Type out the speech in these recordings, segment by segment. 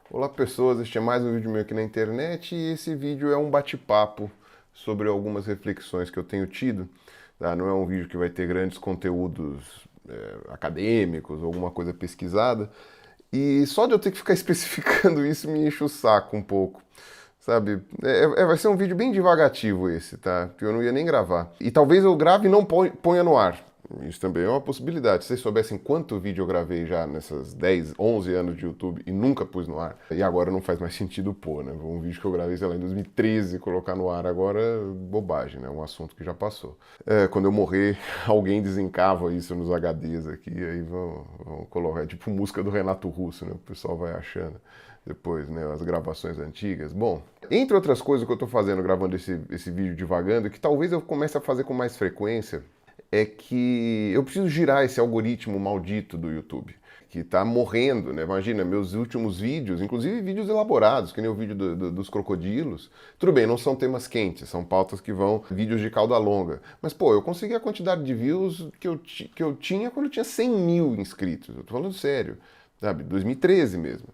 Olá pessoas, este é mais um vídeo meu aqui na internet e esse vídeo é um bate-papo sobre algumas reflexões que eu tenho tido. Tá? Não é um vídeo que vai ter grandes conteúdos acadêmicos ou alguma coisa pesquisada. E só de eu ter que ficar especificando isso me enche o saco um pouco. Sabe? Vai ser um vídeo bem divagativo esse, tá? Que eu não ia nem gravar. E talvez eu grave e não ponha no ar. Isso também é uma possibilidade. Se vocês soubessem quanto vídeo eu gravei já nessas 10, 11 anos de YouTube e nunca pus no ar, e agora não faz mais sentido pôr, né? Um vídeo que eu gravei, sei lá, em 2013, colocar no ar agora, bobagem, né? Um assunto que já passou. Quando eu morrer, alguém desencava isso nos HDs aqui, aí vão colocar, é tipo música do Renato Russo, né? O pessoal vai achando depois, né, as gravações antigas. Bom, entre outras coisas que eu estou fazendo, gravando esse vídeo devagando, que talvez eu comece a fazer com mais frequência, é que eu preciso girar esse algoritmo maldito do YouTube, que tá morrendo, né? Imagina, meus últimos vídeos, inclusive vídeos elaborados, que nem o vídeo dos crocodilos. Tudo bem, não são temas quentes, são pautas que vão, vídeos de cauda longa. Mas, pô, eu consegui a quantidade de views que eu tinha quando eu tinha 100 mil inscritos. Eu tô falando sério, sabe? 2013 mesmo.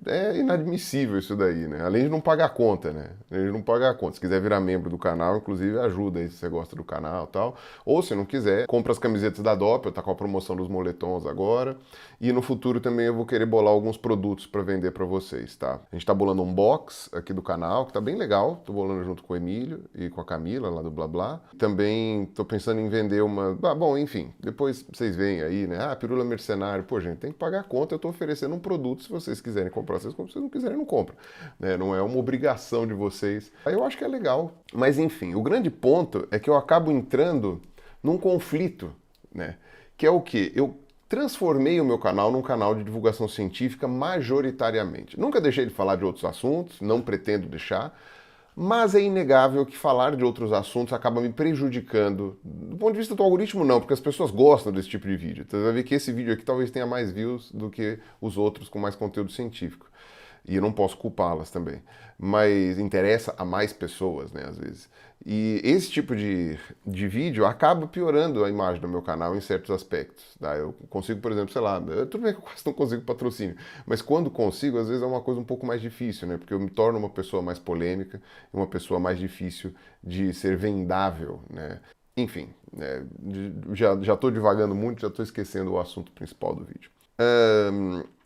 É inadmissível isso daí, né? Além de não pagar a conta, né? Além de não pagar a conta. Se quiser virar membro do canal, inclusive ajuda aí se você gosta do canal e tal. Ou se não quiser, compra as camisetas da Doppel, tá com a promoção dos moletons agora. E no futuro também eu vou querer bolar alguns produtos para vender para vocês, tá? A gente tá bolando um box aqui do canal, que tá bem legal. Tô bolando junto com o Emílio e com a Camila, lá do Blá Blá. Também tô pensando em vender uma... Ah, bom, enfim, depois vocês veem aí, né? Ah, pirula mercenário. Pô, gente, tem que pagar a conta. Eu tô oferecendo um produto se vocês quiserem comprar, vocês compram, se vocês não quiserem, não compram. Né? Não é uma obrigação de vocês. Aí eu acho que é legal. Mas enfim, o grande ponto é que eu acabo entrando num conflito, né? Que é o quê? Eu transformei o meu canal num canal de divulgação científica majoritariamente. Nunca deixei de falar de outros assuntos, não pretendo deixar, mas é inegável que falar de outros assuntos acaba me prejudicando. Do ponto de vista do algoritmo, não, porque as pessoas gostam desse tipo de vídeo. Então, você vai ver que esse vídeo aqui talvez tenha mais views do que os outros com mais conteúdo científico. E eu não posso culpá-las também. Mas interessa a mais pessoas, né, às vezes. E esse tipo de vídeo acaba piorando a imagem do meu canal em certos aspectos. Tá? Eu consigo, por exemplo, sei lá, tudo bem que eu quase não consigo patrocínio, mas quando consigo, às vezes é uma coisa um pouco mais difícil, né? Porque eu me torno uma pessoa mais polêmica, uma pessoa mais difícil de ser vendável, né? Enfim, né, já estou divagando muito, já estou esquecendo o assunto principal do vídeo.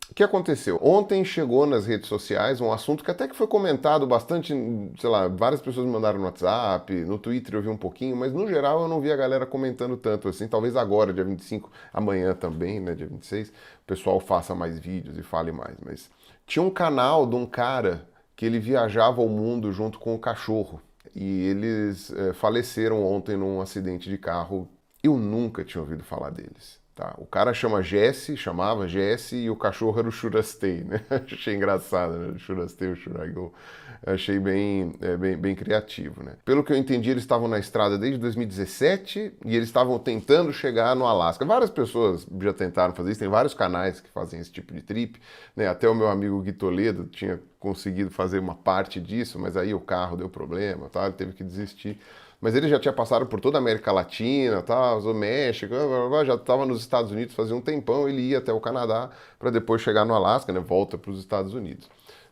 O que aconteceu? Ontem chegou nas redes sociais um assunto que até que foi comentado bastante, sei lá, várias pessoas me mandaram no WhatsApp, no Twitter eu vi um pouquinho, mas no geral eu não vi a galera comentando tanto assim. Talvez agora, dia 25, amanhã também, né, dia 26, o pessoal faça mais vídeos e fale mais. Mas tinha um canal de um cara que ele viajava ao mundo junto com o cachorro. E eles faleceram ontem num acidente de carro. Eu nunca tinha ouvido falar deles. Tá? O cara chamava Jesse e o cachorro era o Churastei, né? Achei engraçado, né? O Churastei, o Churagol. Achei bem criativo, né? Pelo que eu entendi, eles estavam na estrada desde 2017 e eles estavam tentando chegar no Alasca. Várias pessoas já tentaram fazer isso, tem vários canais que fazem esse tipo de trip, né? Até o meu amigo Gui Toledo tinha conseguido fazer uma parte disso, mas aí o carro deu problema, tá? Ele teve que desistir. Mas ele já tinha passado por toda a América Latina, tá? O México, já estava nos Estados Unidos fazia um tempão, ele ia até o Canadá para depois chegar no Alasca, né? Volta para os Estados Unidos.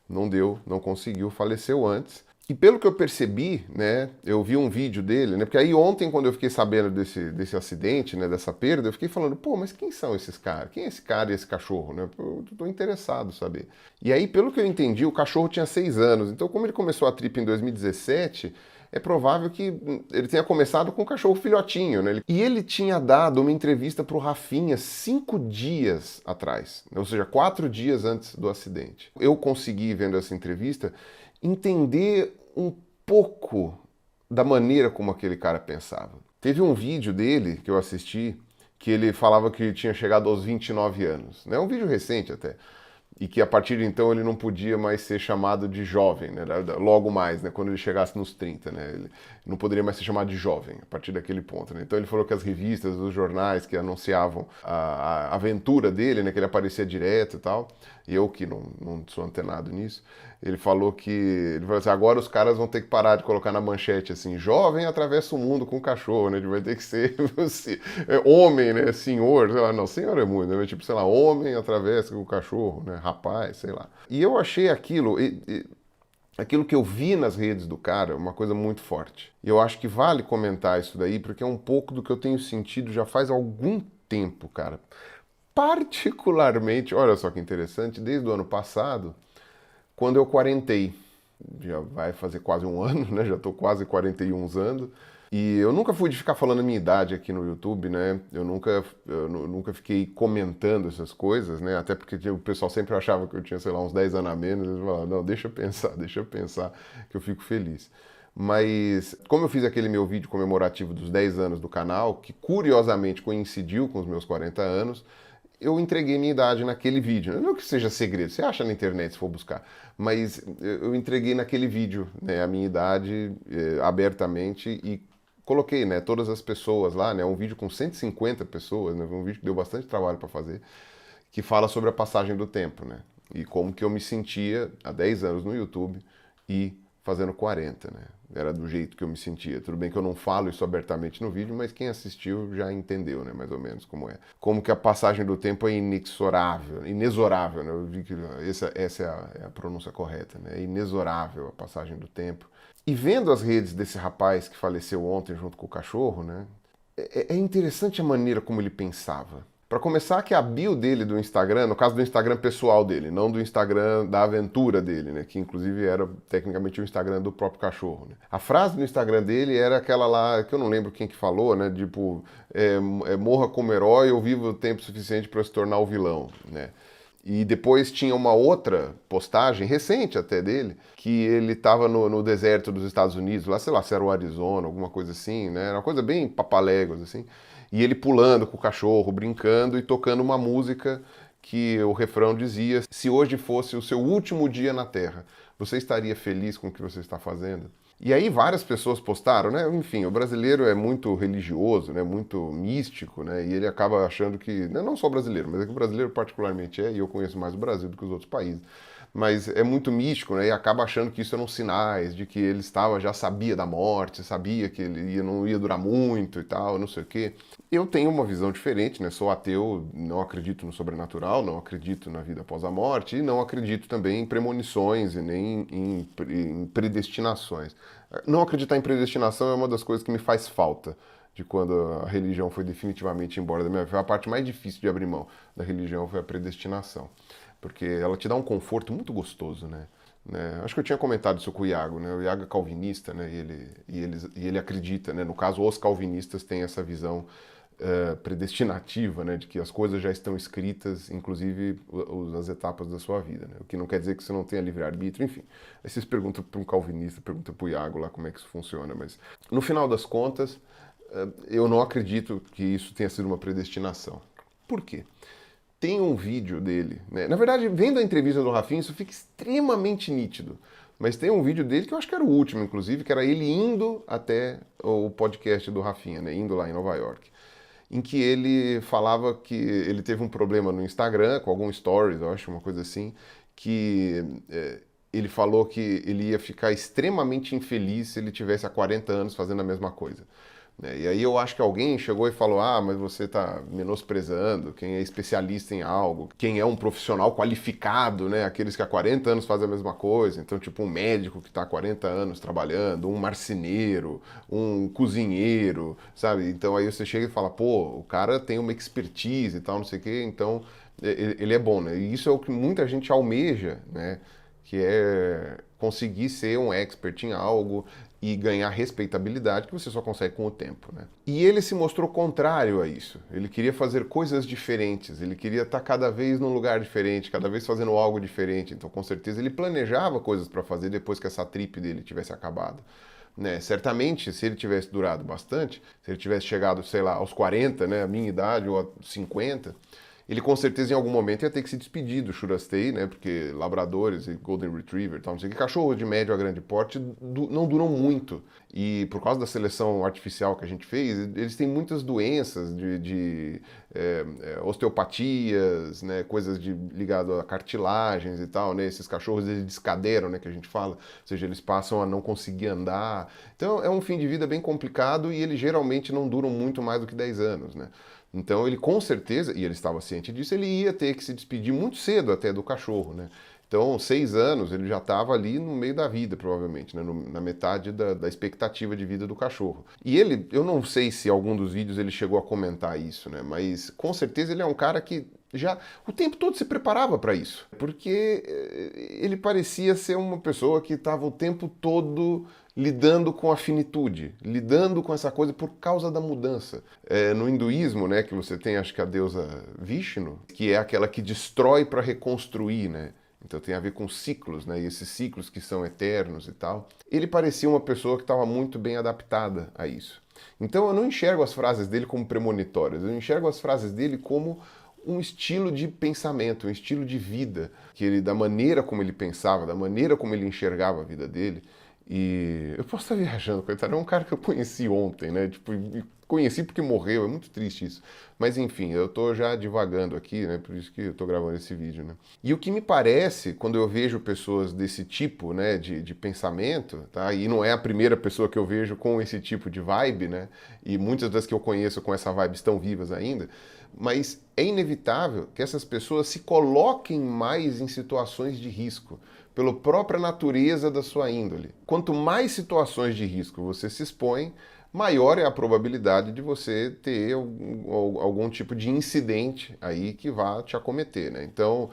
Não deu, não conseguiu, faleceu antes. E pelo que eu percebi, né, eu vi um vídeo dele, né, porque aí ontem, quando eu fiquei sabendo desse acidente, né, dessa perda, eu fiquei falando, pô, mas quem são esses caras? Quem é esse cara e esse cachorro, né? Eu tô interessado em saber. E aí, pelo que eu entendi, o cachorro tinha 6 anos, então como ele começou a trip em 2017, é provável que ele tenha começado com o cachorro filhotinho, né? E ele tinha dado uma entrevista para o Rafinha 5 dias atrás, ou seja, 4 dias antes do acidente. Eu consegui, vendo essa entrevista, entender um pouco da maneira como aquele cara pensava. Teve um vídeo dele que eu assisti que ele falava que tinha chegado aos 29 anos. É um vídeo recente até. E que a partir de então ele não podia mais ser chamado de jovem, né? Logo mais, né? Quando ele chegasse nos 30, né? Ele não poderia mais ser chamado de jovem a partir daquele ponto, né? Então ele falou que as revistas, os jornais que anunciavam a aventura dele, né? Que ele aparecia direto e tal, e eu que não sou antenado nisso, ele falou assim, agora os caras vão ter que parar de colocar na manchete assim, jovem atravessa o mundo com o cachorro, né? Ele vai ter que ser homem, né? Senhor, sei lá, não, senhor é muito, né? Tipo, sei lá, homem atravessa com o cachorro, né? Rapaz, sei lá. E eu achei aquilo que eu vi nas redes do cara, uma coisa muito forte. E eu acho que vale comentar isso daí, porque é um pouco do que eu tenho sentido já faz algum tempo, cara. Particularmente, olha só que interessante, desde o ano passado, quando eu quarentei. Já vai fazer quase um ano, né? Já tô quase 41 anos. E eu nunca fui de ficar falando a minha idade aqui no YouTube, né? Eu nunca fiquei comentando essas coisas, né? Até porque o pessoal sempre achava que eu tinha, sei lá, uns 10 anos a menos. Eles falavam, não, deixa eu pensar que eu fico feliz. Mas, como eu fiz aquele meu vídeo comemorativo dos 10 anos do canal, que curiosamente coincidiu com os meus 40 anos, eu entreguei minha idade naquele vídeo. Não que seja segredo, você acha na internet se for buscar, mas eu entreguei naquele vídeo, né, a minha idade abertamente e coloquei, né, todas as pessoas lá, né, um vídeo com 150 pessoas, né, um vídeo que deu bastante trabalho para fazer, que fala sobre a passagem do tempo, né, e como que eu me sentia há 10 anos no YouTube e fazendo 40, né? Era do jeito que eu me sentia. Tudo bem que eu não falo isso abertamente no vídeo, mas quem assistiu já entendeu, né? Mais ou menos como é. Como que a passagem do tempo é inexorável, né? Eu vi que essa é a pronúncia correta, né? É inexorável a passagem do tempo. E vendo as redes desse rapaz que faleceu ontem junto com o cachorro, né? É interessante a maneira como ele pensava. Para começar, que a bio dele do Instagram, no caso do Instagram pessoal dele, não do Instagram da aventura dele, né? Que inclusive era tecnicamente o Instagram do próprio cachorro. Né? A frase do Instagram dele era aquela lá, que eu não lembro quem que falou, né? Tipo, morra como herói ou viva o tempo suficiente para se tornar o vilão, né? E depois tinha uma outra postagem, recente até dele, que ele estava no deserto dos Estados Unidos, lá, sei lá, se era o Arizona, alguma coisa assim, né? Era uma coisa bem papaléguas, assim. E ele pulando com o cachorro, brincando e tocando uma música que o refrão dizia: se hoje fosse o seu último dia na Terra, você estaria feliz com o que você está fazendo? E aí várias pessoas postaram, né? Enfim, o brasileiro é muito religioso, né? Muito místico, né? E ele acaba achando que, não só o brasileiro, mas é que o brasileiro particularmente é, e eu conheço mais o Brasil do que os outros países, mas é muito místico, né? E acaba achando que isso eram sinais de que ele já sabia da morte, sabia que ele não ia durar muito e tal, não sei o quê. Eu tenho uma visão diferente, né? Sou ateu, não acredito no sobrenatural, não acredito na vida após a morte e não acredito também em premonições e nem em predestinações. Não acreditar em predestinação é uma das coisas que me faz falta de quando a religião foi definitivamente embora da minha vida. Foi a parte mais difícil de abrir mão da religião, foi a predestinação. Porque ela te dá um conforto muito gostoso, né? Acho que eu tinha comentado isso com o Iago, né? O Iago é calvinista, né? E ele acredita, né? No caso, os calvinistas têm essa visão predestinativa, né? De que as coisas já estão escritas, inclusive as etapas da sua vida, né? O que não quer dizer que você não tenha livre-arbítrio, enfim. Aí vocês perguntam para um calvinista, perguntam para o Iago lá como é que isso funciona, mas no final das contas, eu não acredito que isso tenha sido uma predestinação. Por quê? Tem um vídeo dele, né? Na verdade, vendo a entrevista do Rafinha, isso fica extremamente nítido. Mas tem um vídeo dele que eu acho que era o último, inclusive, que era ele indo até o podcast do Rafinha, né? Indo lá em Nova York. Em que ele falava que ele teve um problema no Instagram, com algum stories, eu acho, uma coisa assim, que ele falou que ele ia ficar extremamente infeliz se ele tivesse há 40 anos fazendo a mesma coisa. E aí eu acho que alguém chegou e falou: ah, mas você está menosprezando quem é especialista em algo, quem é um profissional qualificado, né? Aqueles que há 40 anos fazem a mesma coisa. Então, tipo, um médico que está há 40 anos trabalhando, um marceneiro, um cozinheiro, sabe? Então aí você chega e fala: pô, o cara tem uma expertise e tal, não sei o quê, então ele é bom, né? E isso é o que muita gente almeja, né? Que é conseguir ser um expert em algo e ganhar respeitabilidade que você só consegue com o tempo, né? E ele se mostrou contrário a isso. Ele queria fazer coisas diferentes, ele queria estar cada vez num lugar diferente, cada vez fazendo algo diferente. Então, com certeza, ele planejava coisas para fazer depois que essa trip dele tivesse acabado. Né? Certamente, se ele tivesse durado bastante, se ele tivesse chegado, sei lá, aos 40, né, a minha idade, ou a 50, ele com certeza em algum momento ia ter que se despedir do Shurastei, né? Porque labradores e Golden Retriever, tal, não sei o que, cachorros de médio a grande porte não duram muito. E por causa da seleção artificial que a gente fez, eles têm muitas doenças de osteopatias, né? Coisas ligadas a cartilagens e tal, né? Esses cachorros eles descadeiram, né? Que a gente fala, ou seja, eles passam a não conseguir andar. Então é um fim de vida bem complicado e eles geralmente não duram muito mais do que 10 anos, né? Então ele com certeza, e ele estava ciente disso, ele ia ter que se despedir muito cedo até do cachorro, né? Então, 6 anos, ele já estava ali no meio da vida, provavelmente, né? Na metade da expectativa de vida do cachorro. E ele, eu não sei se algum dos vídeos ele chegou a comentar isso, né? Mas com certeza ele é um cara que já o tempo todo se preparava para isso, porque ele parecia ser uma pessoa que estava o tempo todo lidando com a finitude, lidando com essa coisa por causa da mudança. No hinduísmo, né, que você tem, acho que a deusa Vishnu, que é aquela que destrói para reconstruir, né? Então tem a ver com ciclos, né? E esses ciclos que são eternos e tal. Ele parecia uma pessoa que estava muito bem adaptada a isso. Então eu não enxergo as frases dele como premonitórias, eu enxergo as frases dele como um estilo de pensamento, um estilo de vida, que ele, da maneira como ele pensava, da maneira como ele enxergava a vida dele. E eu posso estar viajando, coitado, é um cara que eu conheci ontem, né? Tipo, conheci porque morreu, é muito triste isso. Mas enfim, eu tô já divagando aqui, né? Por isso que eu tô gravando esse vídeo, né? E o que me parece, quando eu vejo pessoas desse tipo, né, de pensamento, tá? E não é a primeira pessoa que eu vejo com esse tipo de vibe, né? E muitas das que eu conheço com essa vibe estão vivas ainda. Mas é inevitável que essas pessoas se coloquem mais em situações de risco, pela própria natureza da sua índole. Quanto mais situações de risco você se expõe, maior é a probabilidade de você ter algum tipo de incidente aí que vá te acometer, né? Então,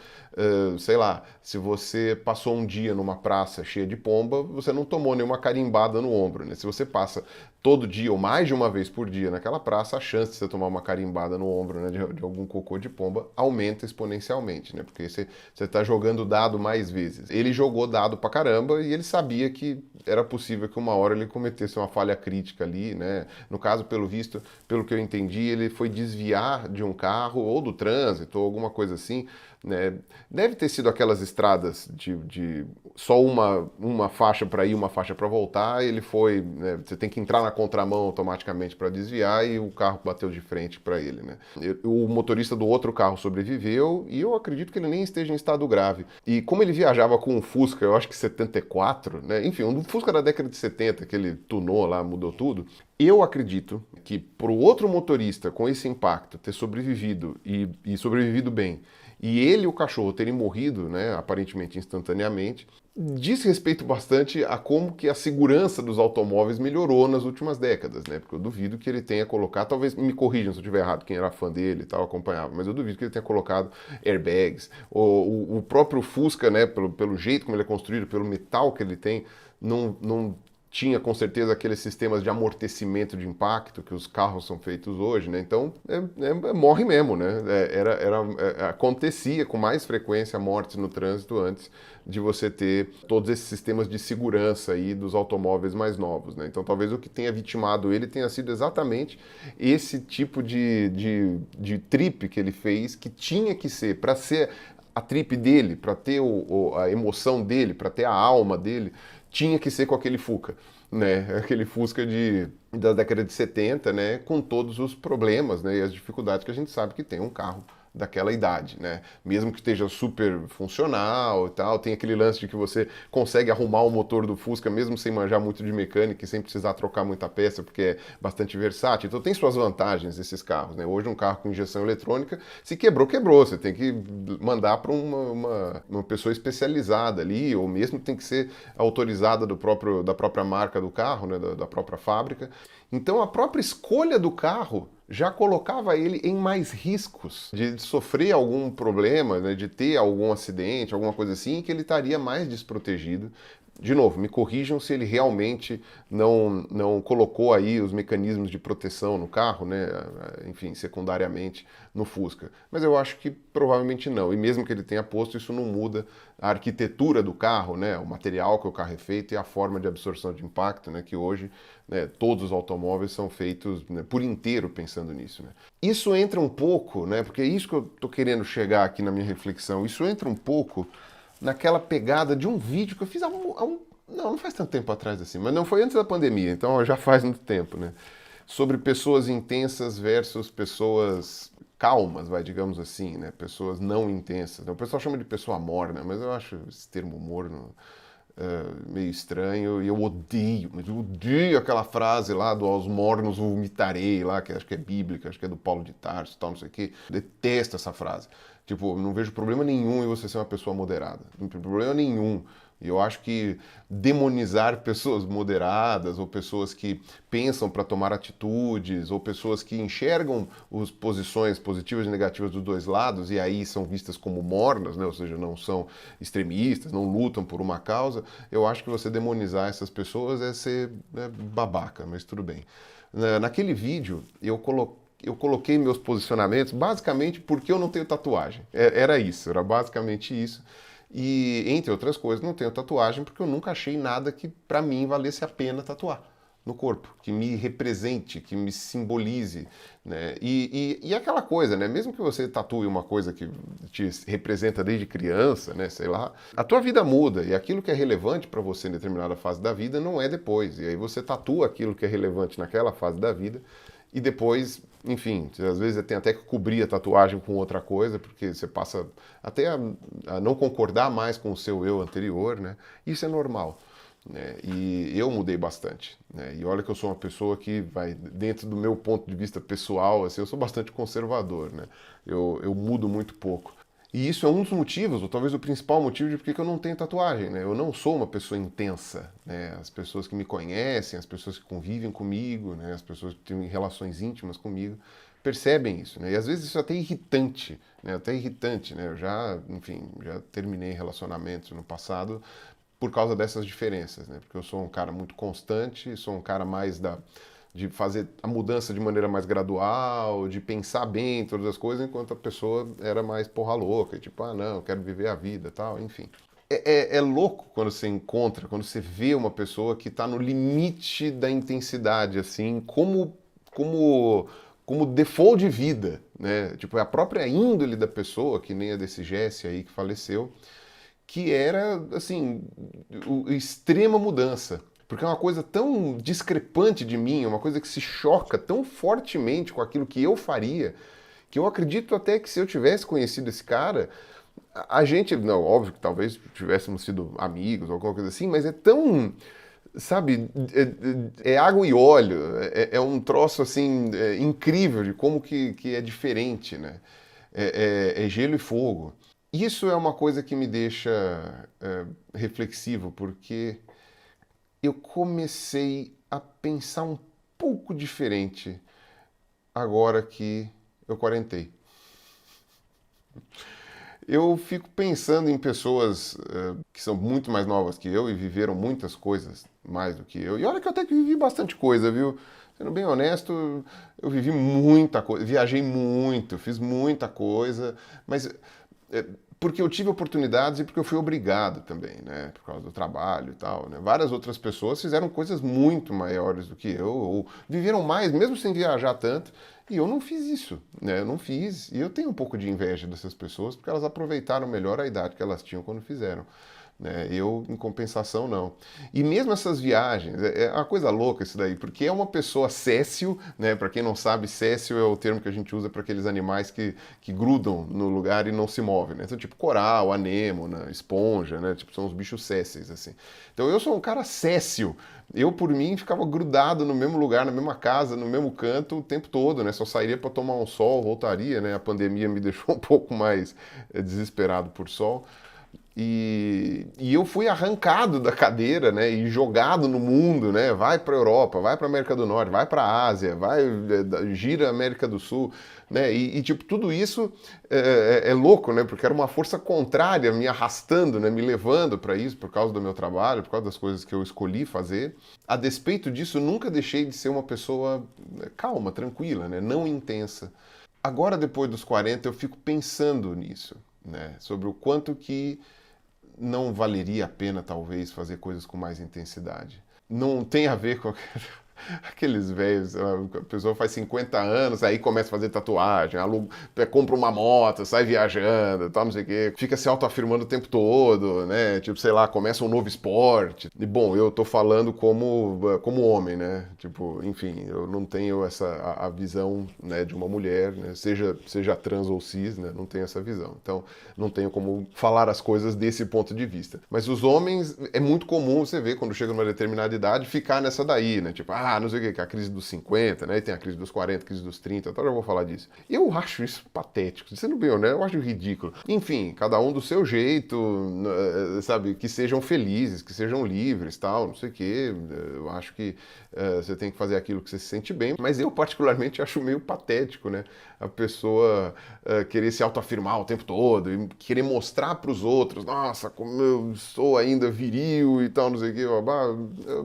sei lá, se você passou um dia numa praça cheia de pomba, você não tomou nenhuma carimbada no ombro, né? Se você passa todo dia ou mais de uma vez por dia naquela praça, a chance de você tomar uma carimbada no ombro, né, de algum cocô de pomba aumenta exponencialmente, né? Porque você está jogando dado mais vezes. Ele jogou dado pra caramba e ele sabia que era possível que uma hora ele cometesse uma falha crítica ali, né? No caso, pelo visto, pelo que eu entendi, ele foi desviar de um carro ou do trânsito ou alguma coisa assim, né? Deve ter sido aquelas estradas de só uma faixa para ir, uma faixa para voltar. Ele foi, né? Você tem que entrar na contramão automaticamente para desviar e o carro bateu de frente para ele, né? O motorista do outro carro sobreviveu e eu acredito que ele nem esteja em estado grave. E como ele viajava com um Fusca, eu acho que 74, né? Enfim, um Fusca da década de 70 que ele tunou lá, mudou tudo. Eu acredito que para o outro motorista com esse impacto ter sobrevivido e sobrevivido bem, e ele e o cachorro terem morrido, né, aparentemente instantaneamente, diz respeito bastante a como que a segurança dos automóveis melhorou nas últimas décadas, né? Porque eu duvido que ele tenha colocado, talvez me corrijam se eu estiver errado, quem era fã dele e tal acompanhava, mas eu duvido que ele tenha colocado airbags. O próprio Fusca, né, pelo jeito como ele é construído, pelo metal que ele tem, não tinha com certeza aqueles sistemas de amortecimento de impacto que os carros são feitos hoje, né? Então morre mesmo, né? Acontecia com mais frequência mortes no trânsito antes de você ter todos esses sistemas de segurança aí dos automóveis mais novos, né? Então talvez o que tenha vitimado ele tenha sido exatamente esse tipo de trip que ele fez, que tinha que ser, para ser a trip dele, para ter a emoção dele, para ter a alma dele, tinha que ser com aquele Fuca, né? Aquele Fusca da década de 70, né? Com todos os problemas, né? E as dificuldades que a gente sabe que tem um carro daquela idade, né? Mesmo que esteja super funcional e tal, tem aquele lance de que você consegue arrumar o motor do Fusca mesmo sem manjar muito de mecânica e sem precisar trocar muita peça, porque é bastante versátil. Então tem suas vantagens esses carros, né? Hoje um carro com injeção eletrônica, se quebrou, quebrou. Você tem que mandar para uma pessoa especializada ali, ou mesmo tem que ser autorizada da própria marca do carro, né? Da própria fábrica. Então a própria escolha do carro já colocava ele em mais riscos de sofrer algum problema, né, de ter algum acidente, alguma coisa assim, que ele estaria mais desprotegido. De novo, me corrijam se ele realmente não colocou aí os mecanismos de proteção no carro, né? Enfim, secundariamente no Fusca. Mas eu acho que provavelmente não. E mesmo que ele tenha posto, isso não muda a arquitetura do carro, né? O material que o carro é feito e a forma de absorção de impacto, né? Que hoje, né, todos os automóveis são feitos, né, por inteiro pensando nisso, né? Isso entra um pouco, né? Porque é isso que eu tô querendo chegar aqui na minha reflexão. Isso entra um pouco naquela pegada de um vídeo que eu fiz não faz tanto tempo atrás assim, mas não foi antes da pandemia, então já faz muito tempo, né? Sobre pessoas intensas versus pessoas calmas, digamos assim, né? Pessoas não intensas. O pessoal chama de pessoa morna, mas eu acho esse termo morno meio estranho, e eu odeio, mas eu odeio aquela frase lá do aos mornos vomitarei, lá, que acho que é bíblica, acho que é do Paulo de Tarso, tal, não sei o quê. Detesto essa frase. Tipo, não vejo problema nenhum em você ser uma pessoa moderada. Não tem problema nenhum. E eu acho que demonizar pessoas moderadas, ou pessoas que pensam para tomar atitudes, ou pessoas que enxergam as posições positivas e negativas dos dois lados, e aí são vistas como mornas, né? Ou seja, não são extremistas, não lutam por uma causa, eu acho que você demonizar essas pessoas é ser, né, babaca, mas tudo bem. Naquele vídeo, eu coloquei meus posicionamentos basicamente porque eu não tenho tatuagem. Era isso, era basicamente isso. E, entre outras coisas, não tenho tatuagem porque eu nunca achei nada que, pra mim, valesse a pena tatuar no corpo, que me represente, que me simbolize, né? E aquela coisa, né? Mesmo que você tatue uma coisa que te representa desde criança, né? Sei lá, a tua vida muda e aquilo que é relevante pra você em determinada fase da vida não é depois. E aí você tatua aquilo que é relevante naquela fase da vida e depois, enfim, às vezes tem até que cobrir a tatuagem com outra coisa, porque você passa até a não concordar mais com o seu eu anterior, né? Isso é normal. Né? E eu mudei bastante, né? E olha que eu sou uma pessoa que vai, dentro do meu ponto de vista pessoal, assim, eu sou bastante conservador, né? Eu mudo muito pouco. E isso é um dos motivos, ou talvez o principal motivo de porque eu não tenho tatuagem, né? Eu não sou uma pessoa intensa, né? As pessoas que me conhecem, as pessoas que convivem comigo, né? As pessoas que têm relações íntimas comigo, percebem isso, né? E às vezes isso é até irritante, né? Até irritante, né? Eu já, enfim, já terminei relacionamentos no passado por causa dessas diferenças, né? Porque eu sou um cara muito constante, sou um cara mais de fazer a mudança de maneira mais gradual, de pensar bem em todas as coisas, enquanto a pessoa era mais porra louca, tipo, ah, não, eu quero viver a vida, tal, enfim. É louco quando você encontra, quando você vê uma pessoa que está no limite da intensidade, assim, como default de vida, né? Tipo, é a própria índole da pessoa, que nem a desse Jesse aí que faleceu, que era, assim, extrema mudança. Porque é uma coisa tão discrepante de mim, é uma coisa que se choca tão fortemente com aquilo que eu faria, que eu acredito até que se eu tivesse conhecido esse cara, a gente, não, óbvio que talvez tivéssemos sido amigos ou alguma coisa assim, mas é tão, sabe, é água e óleo, é um troço assim incrível de como que é diferente, né? É gelo e fogo. Isso é uma coisa que me deixa reflexivo, porque eu comecei a pensar um pouco diferente agora que eu quarentei. Eu fico pensando em pessoas que são muito mais novas que eu e viveram muitas coisas mais do que eu. E olha que eu até que vivi bastante coisa, viu? Sendo bem honesto, eu vivi muita coisa, viajei muito, fiz muita coisa, mas é, porque eu tive oportunidades e porque eu fui obrigado também, né? Por causa do trabalho e tal, né? Várias outras pessoas fizeram coisas muito maiores do que eu, ou viveram mais, mesmo sem viajar tanto, e eu não fiz isso, né? Eu não fiz, e eu tenho um pouco de inveja dessas pessoas, porque elas aproveitaram melhor a idade que elas tinham quando fizeram. Né? Eu, em compensação, não. E mesmo essas viagens, é uma coisa louca isso daí, porque é uma pessoa céssio, né? Para quem não sabe, céssio é o termo que a gente usa para aqueles animais que grudam no lugar e não se movem, né? Então, tipo coral, anêmona, esponja, né? Tipo, são os bichos césseis, assim. Então, eu sou um cara céssio. Eu, por mim, ficava grudado no mesmo lugar, na mesma casa, no mesmo canto o tempo todo, né? Só sairia para tomar um sol, voltaria, né? A pandemia me deixou um pouco mais desesperado por sol. E eu fui arrancado da cadeira, né, e jogado no mundo, né, vai para a Europa, vai para a América do Norte, vai para a Ásia, vai, gira a América do Sul, né, tipo, tudo isso é louco, né, porque era uma força contrária me arrastando, né, me levando para isso por causa do meu trabalho, por causa das coisas que eu escolhi fazer. A despeito disso, nunca deixei de ser uma pessoa calma, tranquila, né, não intensa. Agora, depois dos 40, eu fico pensando nisso, né, sobre o quanto que não valeria a pena, talvez, fazer coisas com mais intensidade. Não tem a ver com. Aqueles velhos, a pessoa faz 50 anos, aí começa a fazer tatuagem, aluga, compra uma moto, sai viajando, tal, não sei o quê, fica se autoafirmando o tempo todo, né? Tipo, sei lá, começa um novo esporte. E bom, eu tô falando como homem, né? Tipo, enfim, eu não tenho a visão, né, de uma mulher, né? Seja trans ou cis, né? Não tenho essa visão. Então, não tenho como falar as coisas desse ponto de vista. Mas os homens, é muito comum você ver quando chega numa determinada idade ficar nessa daí, né? Tipo, não sei o que é a crise dos 50, né? E tem a crise dos 40, a crise dos 30, então eu já vou falar disso. E eu acho isso patético, sendo bem honesto, eu acho ridículo. Enfim, cada um do seu jeito, sabe? Que sejam felizes, que sejam livres, tal, não sei o que. Eu acho que você tem que fazer aquilo que você se sente bem, mas eu particularmente acho meio patético, né? A pessoa querer se autoafirmar o tempo todo e querer mostrar para os outros, nossa, como eu sou ainda viril e tal, não sei o que, eu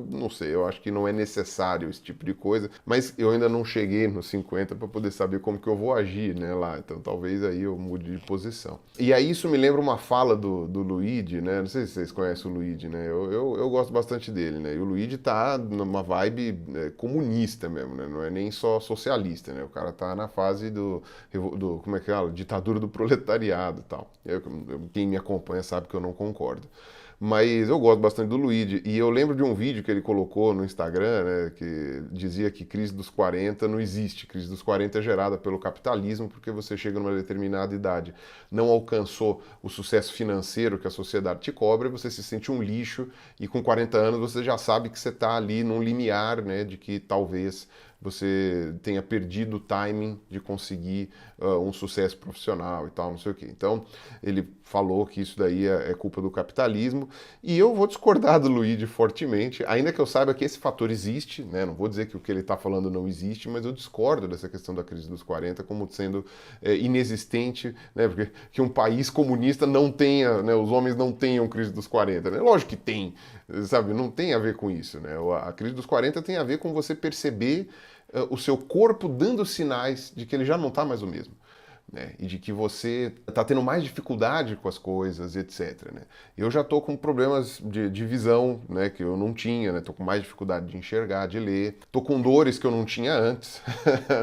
não sei, eu acho que não é necessário esse tipo de coisa, mas eu ainda não cheguei nos 50 para poder saber como que eu vou agir, né, lá, então talvez aí eu mude de posição. E aí isso me lembra uma fala do Luigi, né, não sei se vocês conhecem o Luigi, né, eu gosto bastante dele, né, e o Luigi tá numa vibe comunista mesmo, né, não é nem só socialista, né, o cara tá na fase como é que fala? Ditadura do proletariado e tal. Quem me acompanha sabe que eu não concordo. Mas eu gosto bastante do Luigi. E eu lembro de um vídeo que ele colocou no Instagram, né, que dizia que crise dos 40 não existe. Crise dos 40 é gerada pelo capitalismo, porque você chega numa determinada idade, não alcançou o sucesso financeiro que a sociedade te cobra, você se sente um lixo, e com 40 anos você já sabe que você está ali num limiar, né, de que talvez você tenha perdido o timing de conseguir um sucesso profissional e tal, não sei o quê. Então, ele falou que isso daí é culpa do capitalismo, e eu vou discordar do Luigi fortemente, ainda que eu saiba que esse fator existe, né? Não vou dizer que o que ele está falando não existe, mas eu discordo dessa questão da crise dos 40 como sendo inexistente, né? Porque que um país comunista não tenha, né, os homens não tenham crise dos 40, né? Lógico que tem, sabe? Não tem a ver com isso, né? A crise dos 40 tem a ver com você perceber o seu corpo dando sinais de que ele já não está mais o mesmo. Né? E de que você está tendo mais dificuldade com as coisas, etc. Né? Eu já estou com problemas de visão, né, que eu não tinha, estou com mais dificuldade de enxergar, de ler, estou com dores que eu não tinha antes,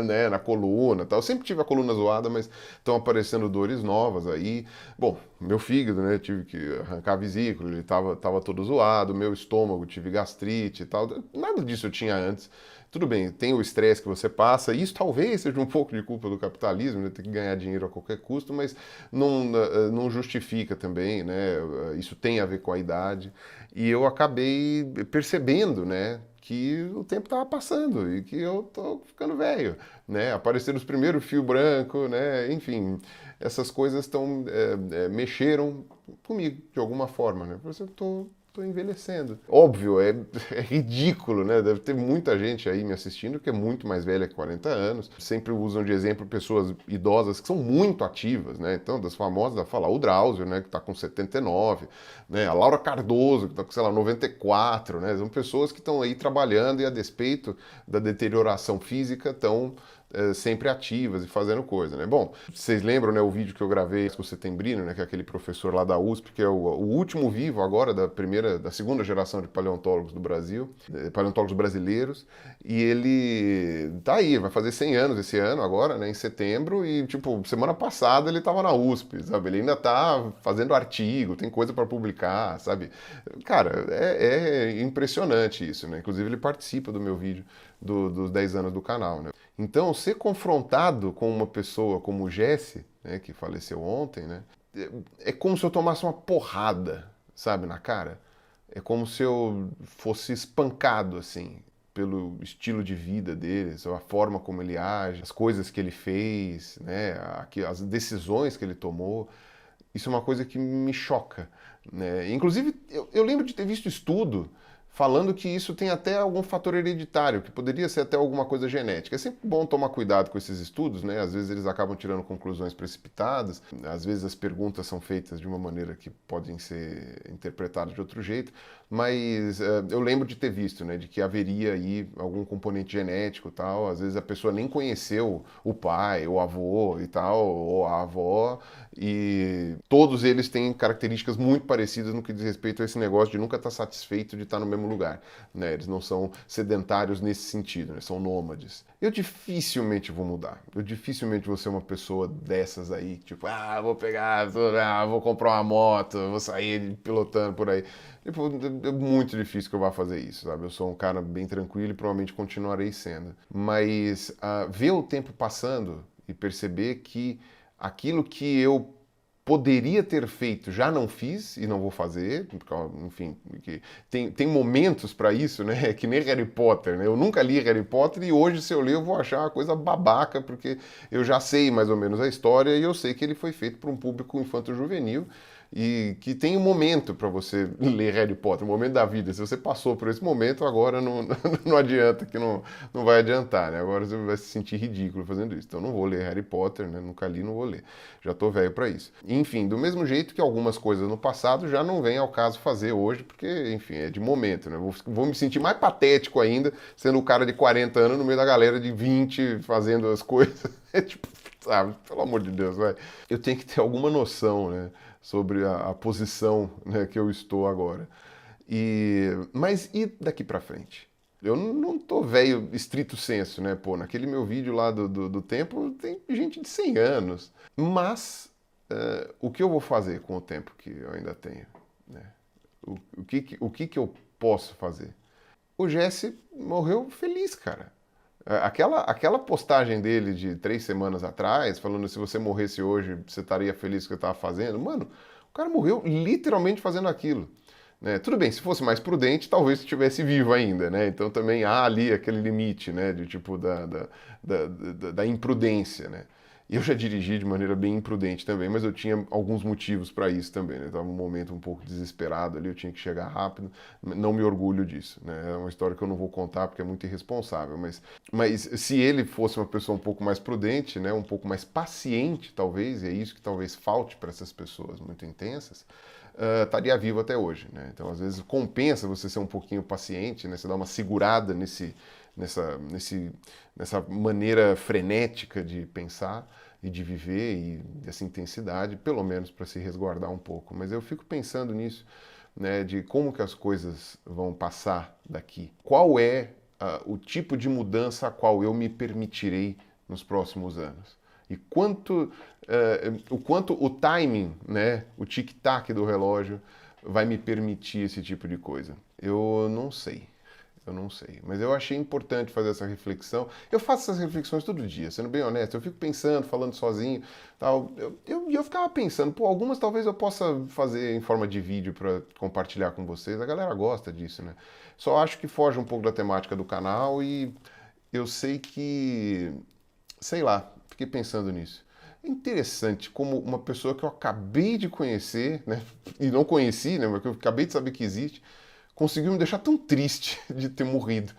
né, na coluna, tal. Eu sempre tive a coluna zoada, mas estão aparecendo dores novas aí. Bom, meu fígado, né, tive que arrancar a vesícula, ele estava todo zoado, meu estômago, tive gastrite e tal. Nada disso eu tinha antes. Tudo bem, tem o estresse que você passa, e isso talvez seja um pouco de culpa do capitalismo, né? Ter que ganhar dinheiro a qualquer custo, mas não justifica também, né? Isso tem a ver com a idade. E eu acabei percebendo, né, que o tempo estava passando e que eu tô ficando velho, né? Apareceram os primeiros fios brancos, né? Enfim, essas coisas mexeram comigo de alguma forma, né? Por isso eu tô envelhecendo. Óbvio, é ridículo, né? Deve ter muita gente aí me assistindo que é muito mais velha que 40 anos. Sempre usam de exemplo pessoas idosas que são muito ativas, né? Então, das famosas, fala o Drauzio, né? Que tá com 79, né? A Laura Cardoso, que tá com, sei lá, 94, né? São pessoas que estão aí trabalhando e, a despeito da deterioração física, estão sempre ativas e fazendo coisa, né? Bom, vocês lembram, né, o vídeo que eu gravei com o Setembrino, né, que é aquele professor lá da USP, que é o último vivo agora da segunda geração de paleontólogos do Brasil, paleontólogos brasileiros, e ele tá aí, vai fazer 100 anos esse ano agora, né, em setembro, e tipo, semana passada ele tava na USP, sabe? Ele ainda tá fazendo artigo, tem coisa para publicar, sabe? Cara, é impressionante isso, né? Inclusive ele participa do meu vídeo dos 10 anos do canal, né? Então, ser confrontado com uma pessoa como o Jesse, né, que faleceu ontem, né, é como se eu tomasse uma porrada, sabe, na cara. É como se eu fosse espancado, assim, pelo estilo de vida dele, a forma como ele age, as coisas que ele fez, né, as decisões que ele tomou. Isso é uma coisa que me choca, né? Inclusive, eu lembro de ter visto estudo falando que isso tem até algum fator hereditário, que poderia ser até alguma coisa genética. É sempre bom tomar cuidado com esses estudos, né? Às vezes eles acabam tirando conclusões precipitadas, às vezes as perguntas são feitas de uma maneira que podem ser interpretadas de outro jeito, mas eu lembro de ter visto, né, de que haveria aí algum componente genético e tal. Às vezes a pessoa nem conheceu o pai, o avô e tal, ou a avó, e todos eles têm características muito parecidas no que diz respeito a esse negócio de nunca estar satisfeito de estar no mesmo mesmo lugar, né? Eles não são sedentários nesse sentido, né? São nômades. Eu dificilmente vou mudar. Eu dificilmente vou ser uma pessoa dessas aí, tipo, vou pegar, vou comprar uma moto, vou sair pilotando por aí. Tipo, é muito difícil que eu vá fazer isso, sabe? Eu sou um cara bem tranquilo e provavelmente continuarei sendo. Mas ver o tempo passando e perceber que aquilo que eu poderia ter feito, já não fiz e não vou fazer, porque, enfim, tem momentos para isso, né? É que nem Harry Potter, né? Eu nunca li Harry Potter e hoje, se eu ler, eu vou achar uma coisa babaca, porque eu já sei mais ou menos a história e eu sei que ele foi feito para um público infanto-juvenil e que tem um momento para você ler Harry Potter, um momento da vida. Se você passou por esse momento, agora não adianta, que não vai adiantar, né? Agora você vai se sentir ridículo fazendo isso. Então não vou ler Harry Potter, né? Nunca li, não vou ler. Já tô velho para isso. Enfim, do mesmo jeito que algumas coisas no passado já não vem ao caso fazer hoje, porque, enfim, é de momento, né? Vou me sentir mais patético ainda, sendo o cara de 40 anos no meio da galera de 20 fazendo as coisas. É tipo, sabe, pelo amor de Deus, vai. Eu tenho que ter alguma noção, né, sobre a posição, né, que eu estou agora. Mas e daqui para frente? Eu não tô velho estrito senso, né? Pô, naquele meu vídeo lá do tempo tem gente de 100 anos. Mas o que eu vou fazer com o tempo que eu ainda tenho? Né? O que eu posso fazer? O Jesse morreu feliz, cara. Aquela postagem dele de 3 semanas atrás, falando se você morresse hoje, você estaria feliz com o que eu estava fazendo. Mano, o cara morreu literalmente fazendo aquilo. Né? Tudo bem, se fosse mais prudente, talvez estivesse vivo ainda, né? Então também há ali aquele limite, né? De tipo da imprudência, né? E eu já dirigi de maneira bem imprudente também, mas eu tinha alguns motivos para isso também, né? Estava num momento um pouco desesperado ali, eu tinha que chegar rápido. Não me orgulho disso, né? É uma história que eu não vou contar porque é muito irresponsável, mas se ele fosse uma pessoa um pouco mais prudente, né? Um pouco mais paciente, talvez, e é isso que talvez falte para essas pessoas muito intensas, estaria vivo até hoje, né? Então, às vezes, compensa você ser um pouquinho paciente, né? Você dá uma segurada nessa maneira frenética de pensar e de viver e dessa intensidade, pelo menos para se resguardar um pouco. Mas eu fico pensando nisso, né? De como que as coisas vão passar daqui. Qual é o tipo de mudança a qual eu me permitirei nos próximos anos? E o quanto o timing, né, o tic-tac do relógio vai me permitir esse tipo de coisa. Eu não sei. Eu não sei. Mas eu achei importante fazer essa reflexão. Eu faço essas reflexões todo dia, sendo bem honesto. Eu fico pensando, falando sozinho. Tal. Eu ficava pensando, pô, algumas talvez eu possa fazer em forma de vídeo para compartilhar com vocês. A galera gosta disso, né? Só acho que foge um pouco da temática do canal e eu sei que, sei lá, fiquei pensando nisso. É interessante como uma pessoa que eu acabei de conhecer, né, e não conheci, né, mas que eu acabei de saber que existe, conseguiu me deixar tão triste de ter morrido.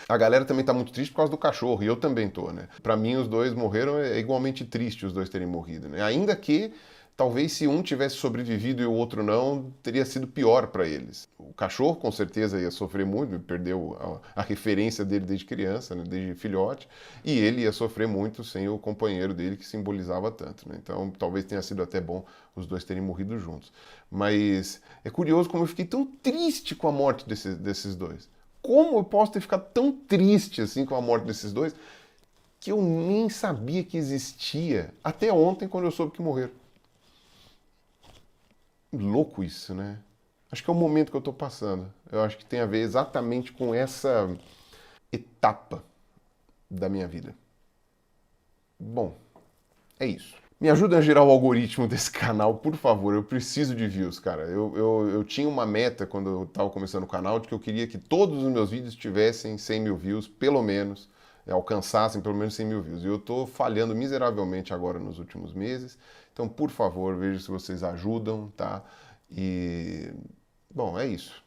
A galera também tá muito triste por causa do cachorro, e eu também tô, né? Pra mim, os dois morreram, é igualmente triste os dois terem morrido, né? Ainda que talvez se um tivesse sobrevivido e o outro não, teria sido pior para eles. O cachorro com certeza ia sofrer muito, perdeu a referência dele desde criança, né, desde filhote, e ele ia sofrer muito sem o companheiro dele que simbolizava tanto. Né? Então talvez tenha sido até bom os dois terem morrido juntos. Mas é curioso como eu fiquei tão triste com a morte desses dois. Como eu posso ter ficado tão triste assim com a morte desses dois que eu nem sabia que existia até ontem quando eu soube que morreram. Louco isso, né? Acho que é o momento que eu tô passando. Eu acho que tem a ver exatamente com essa etapa da minha vida. Bom, é isso. Me ajuda a girar o algoritmo desse canal, por favor. Eu preciso de views, cara. Eu tinha uma meta quando eu tava começando o canal de que eu queria que todos os meus vídeos tivessem 100 mil views, pelo menos, alcançassem pelo menos 100 mil views. E eu tô falhando miseravelmente agora nos últimos meses. Então, por favor, veja se vocês ajudam, tá? E, bom, é isso.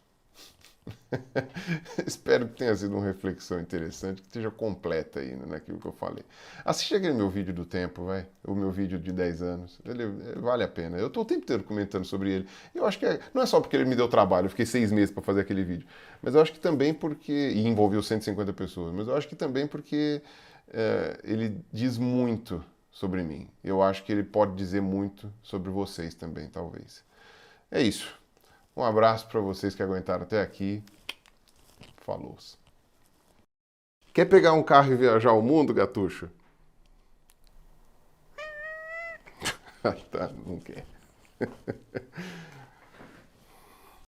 Espero que tenha sido uma reflexão interessante, que esteja completa aí naquilo que eu falei. Assiste aquele meu vídeo do tempo, vai. O meu vídeo de 10 anos. Ele vale a pena. Eu estou o tempo inteiro comentando sobre ele. Eu acho que não é só porque ele me deu trabalho, eu fiquei 6 meses para fazer aquele vídeo. Mas eu acho que também porque. E envolveu 150 pessoas. Mas eu acho que também porque ele diz muito sobre mim. Eu acho que ele pode dizer muito sobre vocês também, talvez. É isso. Um abraço para vocês que aguentaram até aqui. Falou. Quer pegar um carro e viajar o mundo, Gatucho? Ah, tá, não quer.